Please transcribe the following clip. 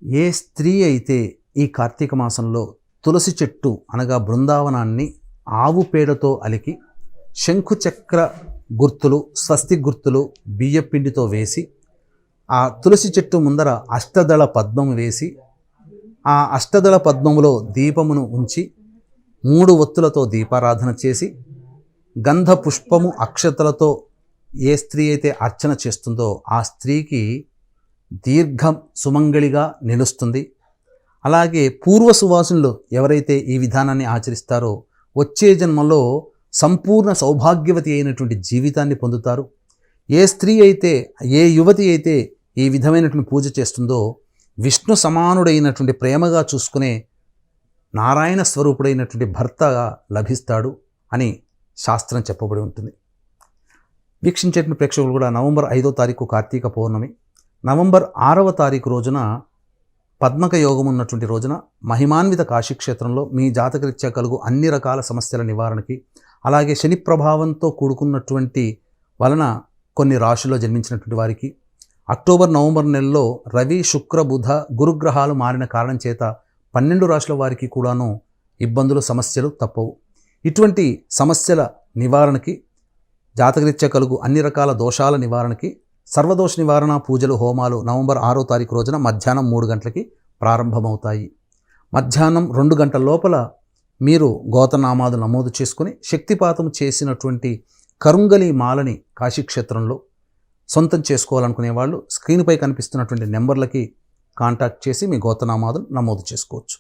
ఏ స్త్రీ అయితే ఈ కార్తీక మాసంలో తులసి చెట్టు అనగా బృందావనాన్ని ఆవు పేడతో అలికి శంఖుచక్ర గుర్తులు స్వస్తి గుర్తులు బియ్యపిండితో వేసి ఆ తులసి చెట్టు ముందర అష్టదళ పద్మం వేసి ఆ అష్టదళ పద్మములో దీపమును ఉంచి 3 ఒత్తులతో దీపారాధన చేసి గంధ పుష్పము అక్షతలతో ఏ స్త్రీ అయితే అర్చన చేస్తుందో ఆ స్త్రీకి దీర్ఘం సుమంగళిగా నిలుస్తుంది. అలాగే పూర్వ సువాసులు ఎవరైతే ఈ విధానాన్ని ఆచరిస్తారో వచ్చే జన్మలో సంపూర్ణ సౌభాగ్యవతి అయినటువంటి జీవితాన్ని పొందుతారు. ఏ స్త్రీ అయితే ఏ యువతి అయితే ఈ విధమైనటువంటి పూజ చేస్తుందో విష్ణు సమానుడైనటువంటి ప్రేమగా చూసుకునే నారాయణ స్వరూపుడైనటువంటి భర్తగా లభిస్తాడు అని శాస్త్రం చెప్పబడి ఉంటుంది. వీక్షించేటువంటి ప్రేక్షకులు కూడా నవంబర్ 5వ తారీఖు కార్తీక పౌర్ణమి, నవంబర్ 6వ తారీఖు రోజున పద్మక యోగం ఉన్నటువంటి రోజున మహిమాన్విత కాశీక్షేత్రంలో మీ జాతకరీత్యా కలుగు అన్ని రకాల సమస్యల నివారణకి, అలాగే శని ప్రభావంతో కూడుకున్నటువంటి వలన కొన్ని రాశుల్లో జన్మించినటువంటి వారికి అక్టోబర్ నవంబర్ నెలలో రవి శుక్ర బుధ గురుగ్రహాలు మారిన కారణం చేత 12 రాశుల వారికి కూడాను ఇబ్బందులు సమస్యలు తప్పవు. ఇటువంటి సమస్యల నివారణకి, జాతకరీత్యా కలుగు అన్ని రకాల దోషాల నివారణకి సర్వదోష నివారణ పూజలు హోమాలు నవంబర్ 6వ తారీఖు రోజున మధ్యాహ్నం 3 గంటలకి ప్రారంభమవుతాయి. మధ్యాహ్నం 2 గంటల లోపల మీరు గోతనామాలు నమోదు చేసుకుని శక్తిపాతం చేసినటువంటి కరుంగలి మాలని కాశీక్షేత్రంలో సొంతం చేసుకోవాలనుకునే వాళ్ళు స్క్రీన్పై కనిపిస్తున్నటువంటి నెంబర్లకి కాంటాక్ట్ చేసి మీ గోతనామాలు నమోదు చేసుకోవచ్చు.